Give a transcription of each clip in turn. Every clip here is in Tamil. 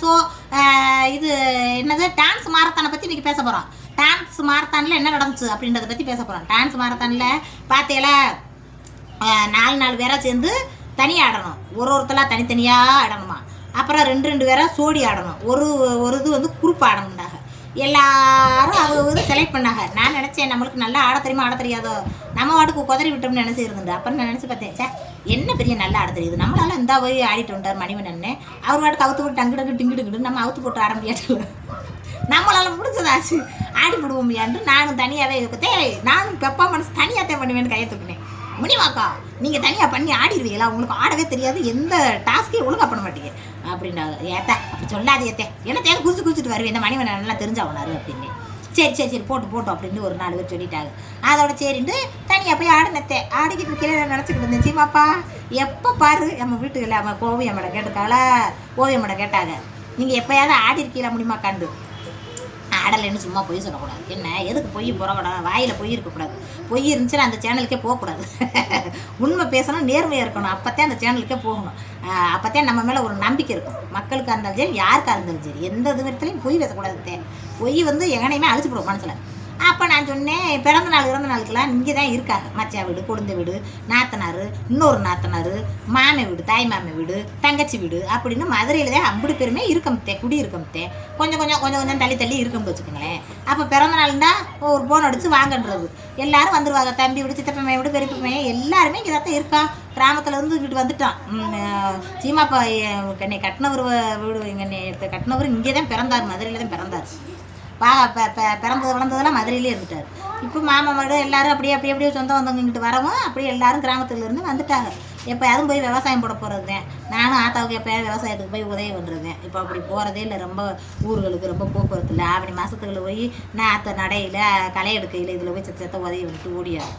ஷோ இது என்னது டான்ஸ் மாரத்தானை பற்றி இன்றைக்கி பேச போகிறோம். டான்ஸ் மாரத்தானில் என்ன நடந்துச்சு அப்படின்றத பற்றி பேச போகிறோம். டான்ஸ் மாரத்தானில் பார்த்தீங்களா 4 பேராக சேர்ந்து தனியாக ஆடணும், ஒருத்தலாக தனித்தனியாக ஆடணுமா. அப்புறம் 2 பேராக சோடி ஆடணும், ஒரு இது வந்து குரூப் ஆடணுண்டாக. எல்லாரும் அவங்க செலக்ட் பண்ணாங்க. நான் நினச்சேன் நம்மளுக்கு நல்லா ஆட தெரியுமா ஆட தெரியாதோ, நம்ம வாட்டுக்கு குதறி விட்டோம்னு நினச்சி இருந்துட்டு. அப்புறம் நான் நினச்சி பார்த்தேன், சே என்ன பெரிய நல்லா ஆட தெரியுது, நம்மளால இந்த போய் ஆடிட்டு வந்தார் மணிவண்ணன்னு. அவர் வாட்டுக்கு அவுத்து போட்டு டங்கு டிங்கிட்டு நம்ம அவுத்து போட்டு ஆட முடியாது, நம்மளால முடிஞ்சதாச்சு ஆடி விடுவோம்யான்ட்டு நானும் தனியாகவே இருக்கத்தே. நானும் பெப்பா மனசு தனியாகத்தான் பண்ணுவேன்னு கையை தூக்கினேன். முனிவாக்கா நீங்கள் தனியாக பண்ணி ஆடிடுவீங்களா, உங்களுக்கு ஆடவே தெரியாது, எந்த டாஸ்க்கையும் ஒழுங்காக பண்ண மாட்டீங்க அப்படின்றாங்க. ஏத்த அப்படி சொல்லாது ஏத்தே, என்ன தேவை குதிச்சுட்டு வருவேன், இந்த மணிவன் நல்லா தெரிஞ்சவனாரு அப்படின்னு. சரி போட்டோம் அப்படின்னு ஒரு 4 பேர் சொல்லிட்டாங்க. அதோட சரின்ட்டு தனியாக போய் ஆடினத்தே. ஆடிக்கிட்டு இருக்கே நினச்சிக்கிட்டு இருந்தேன். சீமாப்பா எப்போ பாரு நம்ம வீட்டுக்கு நம்ம ஓவியம்மட கேட்டுக்கால ஓவியம்மட கேட்டாங்க, நீங்கள் எப்போயாவது ஆடி இருக்கீங்களா முடியுமாக்காண்டு. ஆடலைன்னு சும்மா பொய் சொல்லக்கூடாது. என்ன எதுக்கு பொய் புறக்கூடாது, வாயில் பொய் இருக்கக்கூடாது. பொய் இருந்துச்சுன்னா அந்த சேனலுக்கே போகக்கூடாது. உண்மை பேசணும், நேர்மையாக இருக்கணும், அப்போத்தான் அந்த சேனலுக்கே போகணும். அப்போத்தான் நம்ம மேலே ஒரு நம்பிக்கை இருக்கும். மக்களுக்காக இருந்தாலும் சரி, யாருக்காக இருந்தாலும் சரி, எந்த இது விதத்துலையும் பொய் பேசக்கூடாது. பொய் வந்து எங்கனையுமே அழிச்சு போடும் மனசில். அப்போ நான் சொன்னேன், பிறந்த நாளுக்கெல்லாம் இங்கே தான் இருக்காங்க. மச்சா வீடு, குழந்தை வீடு, நாத்தனார், இன்னொரு நாத்தனார், மாமை வீடு, தாய் மாமை வீடு, தங்கச்சி வீடு அப்படின்னு மதுரையில் தான் 50 பேருமே இருக்கமுத்தே, குடி இருக்கமுத்தே. கொஞ்சம் தள்ளி இருக்கமுன்னு வச்சுக்கோங்களேன். அப்போ பிறந்த நாள்னா ஒரு போன் அடித்து வாங்கன்றது. எல்லாரும் வந்துடுவாங்க. தம்பி வீடு, சித்தப்பம்மையை வீடு, பெரியப்பம்மையை எல்லாருமே இங்கே தான் இருக்கா. கிராமத்தில் இருந்து இங்கிட்டு வந்துட்டான். சீமாப்பா என்னை கட்டினவர் வீடு, என்னை கட்டினவர் இங்கே தான் பிறந்தார், மதுரையில் தான் பிறந்தார். பிறந்தது வளர்ந்ததெல்லாம் மதுரையிலே இருந்துட்டார். இப்போ மாமா வீடு எல்லாரும் அப்படியே சொந்தம் வந்தவங்க இங்கிட்டு வரவும் அப்படியே எல்லாரும் கிராமத்துலேருந்து வந்துட்டாங்க. எப்போ அதுவும் போய் விவசாயம் போட போகிறதுதான். நானும் ஆத்தாவுக்கு எப்போயாவது விவசாயத்துக்கு போய் உதவி பண்ணுறதுதான். இப்போ அப்படி போகிறதே இல்லை. ரொம்ப ஊர்களுக்கு ரொம்ப போக்குவரத்து இல்லை. ஆவணி மாதத்துக்குள்ள போய் நாற்ற நடையில் களை எடுக்கையில் இதில் போய் செத்த உதவி வந்துட்டு ஓடியாது.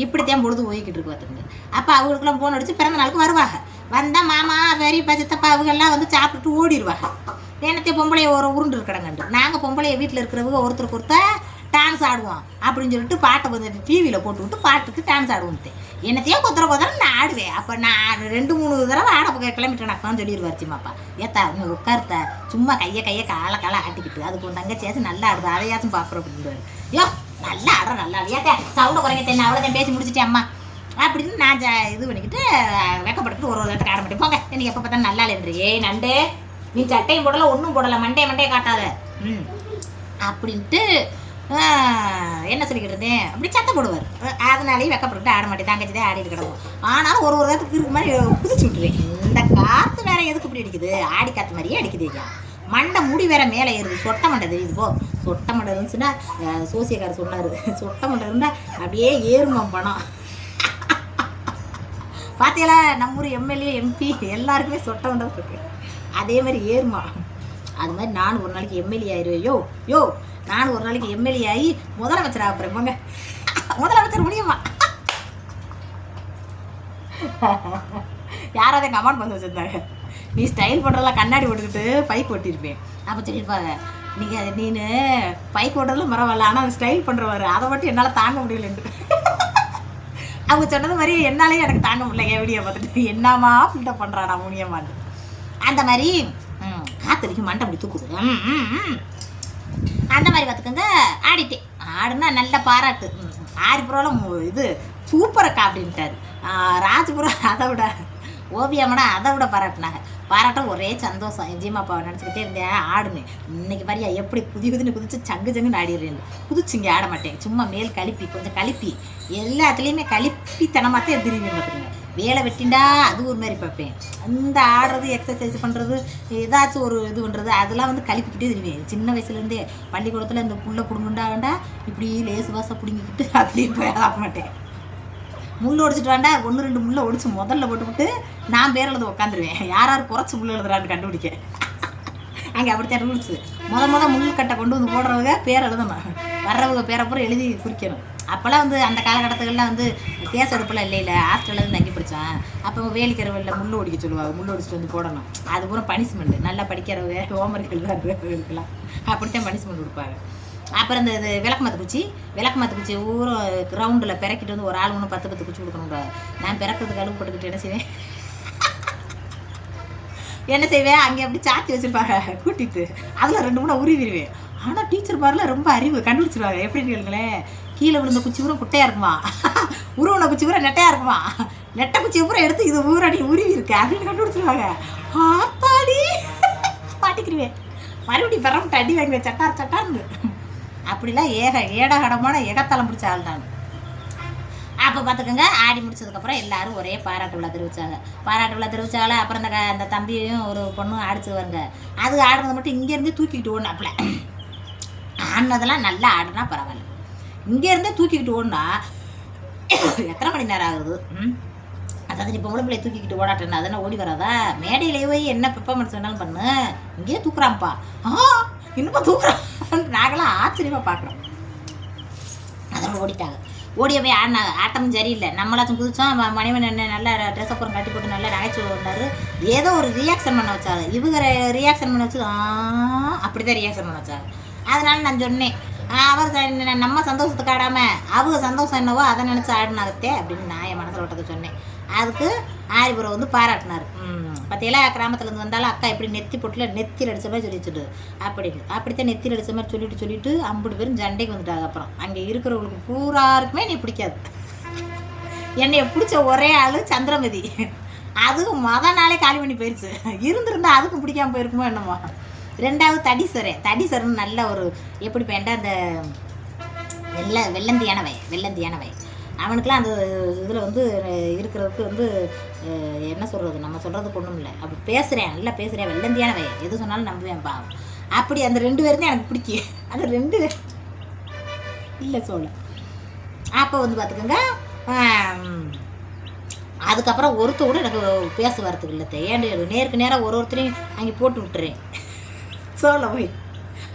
இப்படித்தான் பொழுது போய்கிட்டு இருக்கு பார்த்துங்க. அப்போ அவங்களுக்குலாம் ஃபோன் அடித்து பிறந்த நாளுக்கு வருவாங்க. வந்தால் மாமா பெரியப்பா சித்தப்பா அவங்கெல்லாம் வந்து சாப்பிட்டுட்டு ஓடிடுவாங்க. நேனத்தை பொம்பளைய ஒரு உருண்டு இருக்கிறாங்கண்டு. நாங்கள் பொம்பளைய வீட்டில் இருக்கிறவங்க ஒருத்தருக்கு டான்ஸ் ஆடுவோம் அப்படின்னு சொல்லிட்டு பாட்டை வந்துட்டு டிவியில் போட்டு விட்டு பாட்டுக்கு டான்ஸ் ஆடுவோம்ட்டு. என்னத்தையும் கொத்தர நான் ஆடுவேன். அப்போ நான் 2-3 தடவை ஆட கிளம்பிட்டேன் நக்கான்னு சொல்லிடுவார். சிம்மாப்பா ஏத்தா நீ உட்கார்த்த சும்மா கையை காலை ஆட்டிக்கிட்டு அதுக்கு ஒரு தங்கச்சியாச்சும் நல்லா ஆடுது, அதையாச்சும் பார்க்குறோம் அப்படின்றாரு. யோ நல்லா ஆடுறோம், நல்லா ஏத்தா சவுண்டை குறைக்க தெரியல, அவ்வளோதான் பேசி முடிச்சுட்டேன் அம்மா அப்படின்னு நான் இது பண்ணிக்கிட்டு வெக்கப்பட்டுட்டு ஒரு இடத்துக்கு ஆட மாட்டேன். போங்க எனக்கு எப்போ பார்த்தா நல்லா இல்லைன்றே நண்டு, நீ சட்டையும் போடலை ஒன்றும் போடலை, மண்டையை காட்டாத அப்படின்ட்டு என்ன சொல்லிக்கிட்டு இருந்தேன். அப்படி சட்டை போடுவார். அதனாலேயும் வெக்கப்பட்டு ஆட மாட்டேன். தங்கச்சி தான் ஆடிட்டு கிடக்கும். ஆனாலும் ஒரு இடத்துக்கு இருக்கு மாதிரி குதிச்சு விட்டுருவேன். இந்த காற்று வேற எதுக்கு இப்படி அடிக்குது, ஆடி காற்று மாதிரியே அடிக்குது. மண்டை முடி வேற மேலே ஏறுது. சொட்டை மண்டை தெரியுது. போ சொட்டை மண்டை இருந்துச்சுன்னா சோசியக்காரர் சொன்னார், சொட்டை மண்டை இருந்தால் அப்படியே ஏறுமா பணம். பார்த்தீங்களா நம்ம ஊர் எம்எல்ஏ எம்பி எல்லாருக்குமே சொட்டை மண்டை இருக்கு. அதே மாதிரி ஏறுமா. அது மாதிரி நானும் ஒரு நாளைக்கு எம்எல்ஏ ஆயிடுவேன். யோ நானும் ஒரு நாளைக்கு எம்எல்ஏ ஆகி முதலமைச்சர் ஆகிறேன். போங்க முதலமைச்சர் முடியுமா? யாராவது கமெண்ட் பண்ணி வச்சுருந்தாங்க, நீ ஸ்டைல் பண்ணுறதெல்லாம் கண்ணாடி போட்டுக்கிட்டு பைக் ஓட்டியிருப்பேன். அப்போ சொல்லியிருப்பாங்க, நீங்கள் நீனு பைக் ஓட்டுறதுல பரவாயில்ல, ஆனால் ஸ்டைல் பண்ணுறவாரு அதை மட்டும் என்னால் தாங்க முடியலன்ட்டு. அவங்க சொன்னது மாதிரி என்னாலேயும் எனக்கு தாங்க முடியல. என் வீடியோ பார்த்துட்டு என்னம்மா ஃபில்டர் பண்ணுறானா முடியமான்னு. அந்த மாதிரி காத்தடிக்கும், மண்டை அப்படி தூக்குது. அந்த மாதிரி பார்த்துக்கோங்க. ஆடிட்டேன். ஆடுனா நல்ல பாராட்டு. ஆரிப்புறம் இது சூப்பரக்கா அப்படின்ட்டாரு. ராஜபுரம் அதை விட ஓவியம்னா அதை விட பாராட்ட ஒரே சந்தோஷம். ஜீமாப்பாவை நினச்சிக்கிட்டே இருந்தேன். ஆடுனேன் இன்னைக்கு மாதிரியா எப்படி குதின்னு குதிச்சு சங்குன்னு ஆடிடுறேன். குதிச்சுங்க ஆட மாட்டேன். சும்மா மேல் கொஞ்சம் கழிப்பி எல்லாத்துலேயுமே கழிப்பித்தனமாகத்தான் திரும்பி பார்த்துருங்க. வேலை வெட்டிண்டா அது ஒரு மாதிரி பார்ப்பேன். அந்த ஆடுறது எக்ஸசைஸ் பண்ணுறது ஏதாச்சும் ஒரு இது பண்ணுறது அதெல்லாம் வந்து கழிப்பிக்கிட்டே திரும்பேன். சின்ன வயசுலேருந்தே பள்ளிக்கூடத்தில் இந்த புல்லை பிடுங்குண்டா வேண்டாம் இப்படி லேசு வாசம் பிடுங்கிக்கிட்டு அப்படியே போய் ஆக மாட்டேன். முள் ஒடிச்சிட்டு வேண்டா 1-2 முள்ளை ஒடிச்சு முதல்ல போட்டுவிட்டு நான் பேர் எழுத உட்காந்துருவேன். யார் குறைச்சி முள் எழுதுறான்னு கண்டுபிடிக்க. அங்கே அப்படித்தான் ரூல்ஸு. முள் கட்டை கொண்டு வந்து போடுறவங்க பேர் எழுதணும், வர்றவங்க பேரப்புறம் எழுதி குறிக்கணும். அப்போல்லாம் வந்து அந்த காலகட்டத்துக்கெல்லாம் வந்து கேஸ் அடுப்பெல்லாம் இல்லை, ஹாஸ்டலில் இருந்து தங்கி படித்தான். அப்போ வேலிக்கிறவங்களில் முள் ஒடிக்க சொல்லுவாங்க, முள் ஒடிச்சிட்டு வந்து போடணும். அது பூரா பனிஷ்மெண்ட்டு. நல்லா படிக்கிறவங்க ஹோம்ஒர்க் எழுதுறதுலாம் அப்படித்தான் பனிஷ்மெண்ட் கொடுப்பாங்க. அப்புறம் இந்த இது விளக்கு குச்சி ஊரும் கிரவுண்டில் பிறக்கிட்டு வந்து ஒரு ஆள் 10 குச்சி கொடுக்கணுங்க. நான் பிறக்கிறதுக்கு அழுவு போட்டுக்கிட்டு என்ன செய்வேன், என்ன செய்வேன், அங்கே அப்படி சாத்தி வச்சுருப்பாங்க கூட்டிட்டு, அதில் 2 3 உருவிடுவேன். ஆனால் டீச்சர் பாருல ரொம்ப அறிவு கண்டுபிடிச்சிருவாங்க. எப்படின்னு கேளுங்களேன், கீழே விழுந்த குச்சி பூரா குட்டையாக இருக்குமா, உருவன குச்சி பூரா நெட்டையாக இருக்குமா, நெட்டை குச்சி பூரா எடுத்து இது ஊரடி உருவி இருக்கு அப்படின்னு கண்டுபிடிச்சிருவாங்க. ஆத்தாடி மாட்டிக்கிருவேன். மறுபடியும் பெறமிட்டு அடி வாங்குவேன் சட்டார்னு. அப்படிலாம் ஏடகடமான எகத்தலம் பிடிச்ச ஆள் நான். அப்போ பார்த்துக்கோங்க, ஆடி முடிச்சதுக்கப்புறம் எல்லாரும் ஒரே பாராட்டு விழா தெரிவிச்சாங்க. பாராட்டு விழா தெரிவிச்சால அப்புறம் அந்த தம்பியையும் ஒரு பொண்ணும் ஆடிச்சுவாருங்க. அது ஆடுறது மட்டும் இங்கேருந்து தூக்கிக்கிட்டு ஓடனாப்புல. ஆடினதெல்லாம் நல்லா ஆடுனா பரவாயில்ல, இங்கேருந்தே தூக்கிக்கிட்டு ஓடனா எத்தனை மணி நேரம் ஆகுது? அதாவது இப்போ பொம்பளை பிள்ளையை தூக்கிக்கிட்டு ஓடாட்டேன்னா அதெல்லாம் ஓடி வராதா? மேடையிலே போய் என்ன பெர்ஃபார்மன்ஸ் வேணாலும் பண்ணு, இங்கேயே தூக்குறான்ப்பா, இன்னும் தூக்குறான். நாங்களாம் ஆச்சரியமாக பார்க்குறோம். அதெல்லாம் ஓடிட்டாங்க. ஓடிய போய் ஆடினாங்க. ஆட்டமும் சரியில்லை. நம்மளாச்சும் குதிச்சோம், மணிவன் என்ன நல்லா ட்ரெஸ் அப்புறம் கட்டி போட்டு நல்லா நகைச்சு வந்தார். ஏதோ ஒரு ரியாக்ஷன் பண்ண வச்சாங்க. இவங்க ரியாக்ஷன் பண்ண வச்சு அப்படி தான் ரியாக்ஷன் பண்ண வச்சாங்க. அதனால நான் சொன்னேன், அவர் நம்ம சந்தோஷத்துக்கு ஆடாமல் அவங்க சந்தோஷம் என்னவோ அதை நினச்சி ஆடினாகத்தே அப்படின்னு நான் என் மனசில் விட்டதை சொன்னேன். அதுக்கு ஆரிபுரம் வந்து பாராட்டினார். பார்த்தீங்களா, கிராமத்துலேருந்து வந்தாலும் அக்கா எப்படி நெத்தி போட்டில் நெத்தியில் அடித்த மாதிரி சொல்லிச்சுட்டு அப்படித்தான் நெத்தியில் அடித்த மாதிரி சொல்லிட்டு 50 பேரும் சண்டைக்கு வந்துட்டாங்க. அப்புறம் அங்கே இருக்கிறவங்களுக்கு பூராருக்குமே நீ பிடிக்காது. என்னைய பிடிச்ச ஒரே ஆள் சந்திரமதி. அதுவும் நாளே காலி பண்ணி போயிடுச்சு. இருந்திருந்தா அதுக்கும் பிடிக்காமல் போயிருக்குமோ என்னமோ. 2வது தடிசரன் நல்ல ஒரு எப்படி பேண்டா அந்த வெள்ளந்தியான வய அவனுக்கெல்லாம் அந்த இதில் வந்து இருக்கிறதுக்கு வந்து என்ன சொல்கிறது, நம்ம சொல்கிறதுக்கு ஒன்றும் இல்லை. அப்படி பேசுகிறேன், நல்லா பேசுகிறேன், வெள்ளந்தியான வய எது சொன்னாலும் நம்புவேன் பாவம். அப்படி அந்த 2 பேரும் தான் எனக்கு பிடிக்கும். அந்த 2 பேர் இல்லை சொல்ல. அப்போ வந்து பார்த்துக்கோங்க, அதுக்கப்புறம் ஒருத்தர் கூட எனக்கு பேச வரத்துக்கு இல்லை. ஏன் நேருக்கு நேராக ஒருத்தரையும் அங்கே போட்டு விட்டுறேன் சொல்ல போய்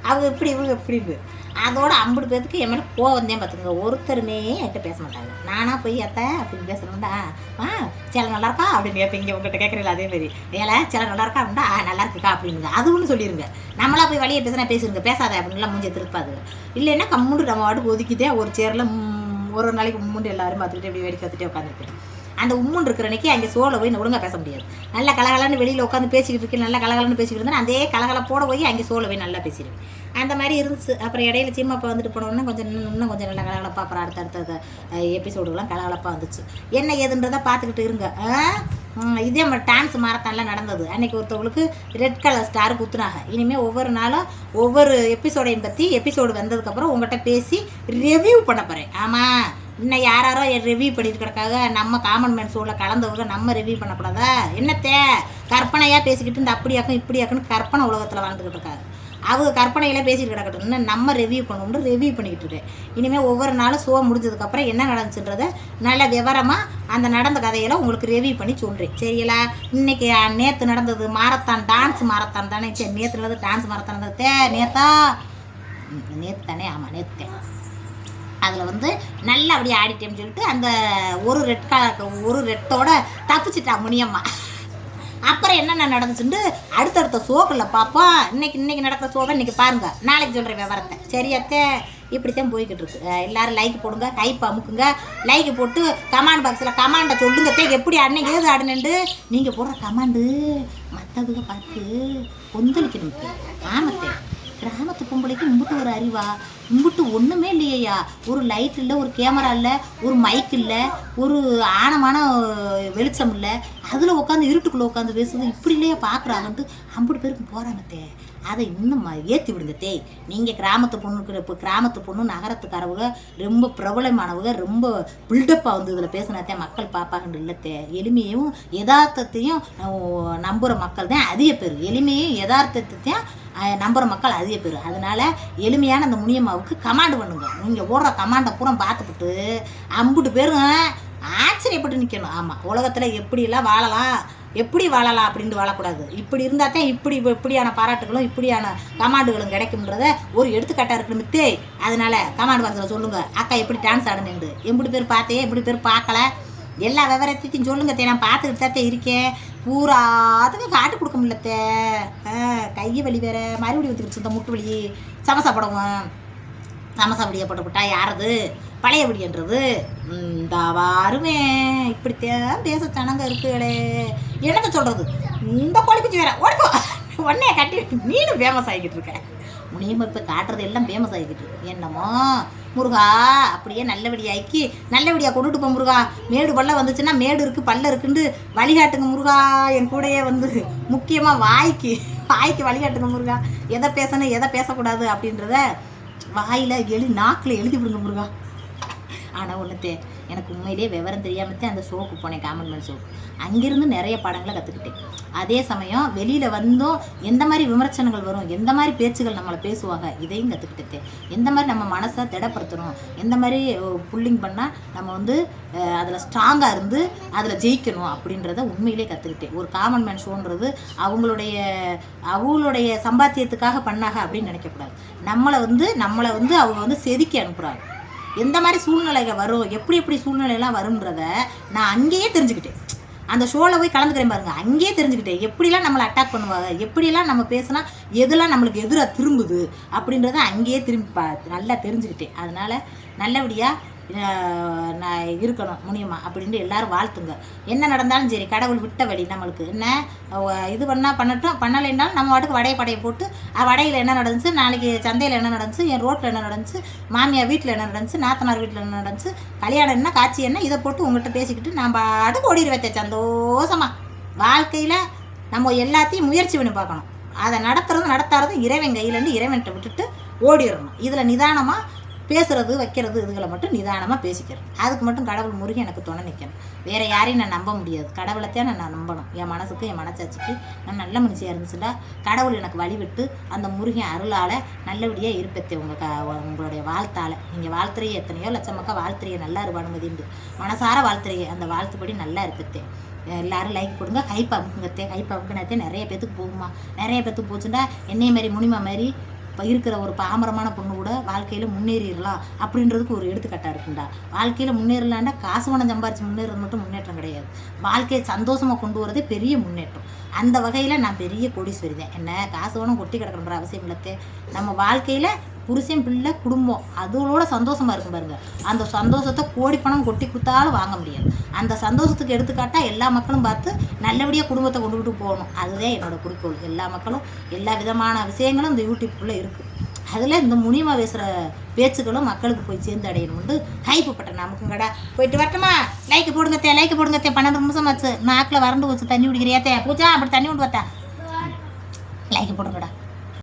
அவங்க இப்படி இவங்க இப்படின்னு. அதோட 50 பேருக்கு என் மேலே கோவம் தான் பார்த்துக்கோங்க. ஒருத்தருமே என்கிட்ட பேச மாட்டாங்க. நானாக போய் அத்தை அப்படின்னு பேசணும்டா, சில நல்லா இருக்கா அப்படின்னு கேட்பீங்க. உங்கள்கிட்ட கேட்குறீங்களா அதேமாரி, ஏழை சில நல்லா இருக்கா அப்படின்னா நல்லா இருக்குக்கா அப்படிங்க. அதுன்னு சொல்லிடுங்க. நம்மளா போய் வழியை பேசுங்க, பேசாத அப்படின்லாம் மூஞ்சி திருப்பாது. இல்லைன்னா கம்முண்டு நம்ம வாட்டுக்கு ஒதுக்கிட்டே ஒரு சேரில் ஒரு நாளைக்கு மும்முண்டு எல்லாரும் பார்த்துக்கிட்டு எப்படி வேடிக்கை பார்த்துட்டே உட்காந்துருப்பேன். அந்த உம்முன்னு இருக்கிற அன்றைக்கி அங்கே சோலை போய் ஒழுங்காக பேச முடியாது. நல்லா கலகலன்னு வெளியில் உட்காந்து பேசிக்கிட்டு இருக்கேன், நல்லா கலகலன்னு பேசிக்கிட்டு இருந்தேன். அதே கலகலப்போட போய் அங்கே சோலை போய் நல்லா பேசிடுவேன். அந்த மாதிரி இருந்துச்சு. அப்புறம் இடையில சீமாப்பா வந்துட்டு போனோன்னா இன்னும் கொஞ்சம் நல்லா கலகலப்பாக அப்புறம் அடுத்தடுத்த எபிசோடுகள்லாம் கலகலப்பாக வந்துச்சு. என்ன ஏதுன்றதை பார்த்துக்கிட்டு இருங்க. இதே மாதிரி டான்ஸ் மாரத்தான்லாம் நடந்தது. அன்றைக்கி ஒருத்தவங்களுக்கு ரெட் கலர் ஸ்டார் குத்துனாங்க. இனிமேல் ஒவ்வொரு நாளும் ஒவ்வொரு எபிசோடையும் பற்றி எபிசோடு வந்ததுக்கப்புறம் உங்கள்கிட்ட பேசி ரிவ்யூ பண்ண போகிறேன். ஆமாம், இன்னும் யாரோ ரிவ்யூ பண்ணிட்டு கிடக்காக. நம்ம காமன் மேன் ஷோவில் கலந்தவங்க நம்ம ரிவ்யூ பண்ணக்கூடாதா? என்னத்தே கற்பனையாக பேசிக்கிட்டு இந்த அப்படியாக்கும் இப்படியாக்குன்னு கற்பனை உலகத்தில் வாழ்ந்துக்கிட்டு இருக்காங்க. அவங்க கற்பனையெல்லாம் பேசிட்டு கிடக்கட்டும்னு நம்ம ரிவ்யூ பண்ணணும்னு ரிவ்யூ பண்ணிக்கிட்டு இருக்கேன். இனிமேல் ஒவ்வொரு நாளும் ஷோ முடிஞ்சதுக்கப்புறம் என்ன நடந்துச்சுன்றதை நல்ல விவரமாக அந்த நடந்த கதையெல்லாம் உங்களுக்கு ரிவ்யூ பண்ணி சொல்கிறேன். சரிங்களா? இன்றைக்கி நேற்று நடந்தது மாரத்தான், டான்ஸ் மாரத்தான் தானே. சரி, நேற்று நடந்தது டான்ஸ் மாரத்தான் நடந்தது. நேற்று தானே? ஆமாம், நேற்று. அதில் வந்து நல்லா அப்படியே ஆடிட்டேன்னு சொல்லிட்டு அந்த ஒரு ரெட்டோட தப்பிச்சிட்டா முனியம்மா. அப்புறம் என்னென்ன நடந்துச்சுன்னு அடுத்தடுத்த ஷோக்களில் பார்ப்போம். இன்னைக்கு நடக்கிற ஷோவை இன்றைக்கி பாருங்கள், நாளைக்கு சொல்கிற விவரத்தை. சரியாத்தே? இப்படித்தான் போய்கிட்டு இருக்கு. எல்லோரும் லைக் போடுங்க, கைப்பை அமுக்குங்க. லைக் போட்டு கமாண்ட் பாக்ஸில் கமாண்டை சொல்லுங்கத்தே, எப்படி அன்னைக்கு ஏது ஆடுனேன்ட்டு. நீங்கள் போடுற கமாண்டு மற்றவங்க பார்த்து கொந்தளிக்கணும். ஆமத்தே, கிராமத்து பொம்பளைக்கு இம்புட்டு ஒரு அறிவா? இம்புட்டு ஒன்றுமே இல்லையா? ஒரு லைட் இல்லை, ஒரு கேமரா இல்லை, ஒரு மைக் இல்லை, ஒரு ஆழமான வெளிச்சம் இல்லை. அதில் உட்காந்து இருட்டுக்குள்ளே உட்காந்து பேசுறது இப்படி இல்லையா பார்க்குறாங்கன்ட்டு 50 பேருக்கு போகிறாங்கத்தே. அதை இன்னும் ஏற்றி விடுங்கத்தே. நீங்கள் கிராமத்து பொண்ணுக்கு இப்போ கிராமத்து பொண்ணு நகரத்துக்காரவங்க ரொம்ப பிரபலமானவங்க, ரொம்ப பில்டப்பாக வந்து இதில் பேசினாத்தே மக்கள் பார்ப்பாங்கன்னு இல்லத்தே. எளிமையும் யதார்த்தத்தையும் நம்புகிற மக்கள் தான் அதிக பேர். எளிமையும் யதார்த்தத்தையும் நம்புகிற மக்கள் அதிக பேர். அதனால் எளிமையான அந்த முனியம்மாவுக்கு கமாண்டு பண்ணுங்க. நீங்கள் ஓடுற கமாண்டை பூரா பார்த்துக்கிட்டு 50 பேரும் ஆச்சரியப்பட்டு நிற்கணும். ஆமாம், உலகத்தில் எப்படிலாம் வாழலாம், எப்படி வாழலாம் அப்படின்ட்டு வாழக்கூடாது. இப்படி இருந்தால் தான் இப்படியான பாராட்டுகளும் இப்படியான கமாண்டுகளும் கிடைக்கும்ன்றத ஒரு எடுத்துக்காட்டாக இருக்கணும் மித்தே. அதனால் கமாண்ட் பாக்ஸில் சொல்லுங்கள், அக்கா எப்படி டான்ஸ் ஆடுனேன்ட்டு. 80 பேர் பார்த்தே, 80 பேர் பார்க்கல, எல்லா விவரத்தையும் சொல்லுங்கத்தே. நான் பார்த்துக்கிட்டு தான் இருக்கேன். பூராத்துக்கு காட்டு கொடுக்க முடியலத்தே. கையை வலி வேற மறுபடியும் ஊற்றிக்கிட்டு இந்த முட்டு வலி. சமசா படவும் சமசா வடியை போட்டுக்கிட்டா யாரது பழைய வடின்றது? இந்த வாருமே இப்படித்தான் பேச சனங்க இருக்குகளே. என்னத்தை சொல்கிறது? இந்த கோழிக்குச்சி வேற ஓட உடனே கட்டி நீனும் ஃபேமஸ் ஆகிக்கிட்டு இருக்க. முனியமத்தை காட்டுறது எல்லாம் ஃபேமஸ் ஆகிக்கிட்டு இருக்கு. என்னமோ முருகா அப்படியே நல்லபடியாக கொண்டுட்டு போ முருகா. மேடு பல்ல வந்துச்சுன்னா மேடு இருக்குது பல்ல இருக்குன்னு வழிகாட்டுங்க முருகா. என் கூடயே வந்து முக்கியமாக வாய்க்கு வழிகாட்டுங்க முருகா. எதை பேசணும் எதை பேசக்கூடாது அப்படின்றத வாயில் நாக்கில் எழுதி விடுங்க முருகா. ஆனால் ஒன்றுத்தே எனக்கு உண்மையிலே விவரம் தெரியாமத்தே அந்த ஷோக்கு போனேன், காமன் மேன் ஷோக்கு. அங்கேருந்து நிறைய பாடங்களை கற்றுக்கிட்டேன். அதே சமயம் வெளியில் வந்தும் எந்த மாதிரி விமர்சனங்கள் வரும், எந்த மாதிரி பேச்சுகள் நம்மளை பேசுவாங்க, இதையும் கற்றுக்கிட்டேன். எந்த மாதிரி நம்ம மனசை திடப்படுத்தணும், எந்த மாதிரி புல்லிங் பண்ணால் நம்ம வந்து அதில் ஸ்ட்ராங்காக இருந்து அதில் ஜெயிக்கணும் அப்படின்றத உண்மையிலே கற்றுக்கிட்டேன். ஒரு காமன் மேன் ஷோன்றது அவங்களுடைய சம்பாத்தியத்துக்காக பண்ணாங்க அப்படின்னு நினைக்கக்கூடாது. நம்மளை வந்து அவங்க வந்து செதுக்கி அனுப்புகிறாங்க. எந்த மாதிரி சூழ்நிலைகள் வரும், எப்படி சூழ்நிலையெல்லாம் வரும்ன்றத நான் அங்கேயே தெரிஞ்சுக்கிட்டேன். அந்த ஷோவில் போய் கலந்துக்கிறேன் பாருங்கள், அங்கேயே தெரிஞ்சுக்கிட்டேன். எப்படிலாம் நம்மளை அட்டாக் பண்ணுவாங்க, எப்படிலாம் நம்ம பேசினா எதெல்லாம் நம்மளுக்கு எதிராக திரும்புது அப்படின்றத அங்கேயே நல்லா தெரிஞ்சுக்கிட்டேன். அதனால் நல்லபடியாக நான் இருக்கணும் முனியம்மா அப்படின்னு எல்லாரும் வாழ்த்துங்க. என்ன நடந்தாலும் சரி, கடவுள் விட்ட வழி நம்மளுக்கு என்ன இது பண்ணட்டும், பண்ணலைன்னாலும் நம்ம வாட்டுக்கு படையை போட்டு வடையில் என்ன நடந்துச்சு, நாளைக்கு சந்தையில் என்ன நடந்துச்சு, என் ரோட்டில் என்ன நடந்துச்சு, மாமியார் வீட்டில் என்ன நடந்துச்சு, நாத்தனார் வீட்டில் என்ன நடந்துச்சு, கல்யாணம் என்ன, காட்சி என்ன, இதை போட்டு உங்கள்கிட்ட பேசிக்கிட்டு நான் பாட்டுக்கு ஓடிடுவேன் சந்தோஷமாக. வாழ்க்கையில் நம்ம எல்லாத்தையும் முயற்சி பண்ணி பார்க்கணும். அதை நடத்தாரது இறைவன் கையிலேருந்து இறைவன்கிட்ட விட்டுட்டு ஓடிடணும். இதில் நிதானமாக பேசுறது வைக்கிறது இதுகளை மட்டும் நிதானமாக பேசிக்கிறேன். அதுக்கு மட்டும் கடவுள் முருகன் எனக்கு துணை நிற்கணும். வேறு யாரையும் நான் நம்ப முடியாது. கடவுளைத்தான் நான் நம்பணும். என் மனசுக்கு என் மனச்சாட்சிக்கு நான் நல்ல மனுஷியாக இருந்துச்சுட்டா கடவுள் எனக்கு வழிவிட்டு அந்த முருகன் அருளால் நல்லபடியாக இருப்பேன். உங்களுடைய வாழ்த்தால் நீங்கள் வாழ்த்துறையே எத்தனையோ லட்சம் மக்கள் வாழ்த்துறையை நல்லா இருப்பானுமதிண்டு மனசார வாழ்த்துறையே அந்த வாழ்த்துப்படி நல்லா இருப்பேன். எல்லோரும் லைக் போடுங்க, கைப்பு அமுக்குனத்தே நிறைய பேத்துக்கு போகுமா. நிறைய பேத்துக்கு போச்சுன்னா என்னைய மாதிரி முனிமா மாதிரி இப்போ இருக்கிற ஒரு பாமரமான பொண்ணு கூட வாழ்க்கையில் முன்னேறிடலாம் அப்படின்றதுக்கு ஒரு எடுத்துக்காட்டாக இருக்குண்டா. வாழ்க்கையில் முன்னேறலான்னா காசு பணம் சம்பாரித்து முன்னேறது மட்டும் முன்னேற்றம் கிடையாது. வாழ்க்கையை சந்தோஷமாக கொண்டு வரதே பெரிய முன்னேற்றம். அந்த வகையில் நான் பெரிய கோடீஸ்வரி தான். என்ன காசு பணம் கொட்டி கிடக்கணுன்ற அவசியம் இல்லத்தே. நம்ம வாழ்க்கையில் புருஷன் பிள்ளை குடும்பம் அதோட சந்தோஷமாக இருக்கும் பாருங்கள். அந்த சந்தோஷத்தை கோடி பணம் கொட்டி கொடுத்தாலும் வாங்க முடியாது. அந்த சந்தோஷத்துக்கு எடுத்துக்காட்டால் எல்லா மக்களும் பார்த்து நல்லபடியாக குடும்பத்தை கொண்டுக்கிட்டு போகணும். அதுதான் என்னோடய குறிக்கோள். எல்லா மக்களும் எல்லா விதமான விஷயங்களும் இந்த யூடியூப்புக்குள்ளே இருக்குது. அதில் இந்த முனிமா பேசுகிற பேச்சுக்களும் மக்களுக்கு போய் சேர்ந்து அடையணும்னு கைப்புப்பட்டேன். நமக்குங்கடா போயிட்டு வரட்டுமா. லைக் போடுங்க 12 நிமிஷம் ஆச்சு. நாக்கில் வறண்டு வச்சு தண்ணி குடிக்கிறியாத்தே பூஜா அப்படி தண்ணி கொண்டு பார்த்தா லைக் போடுங்கடா.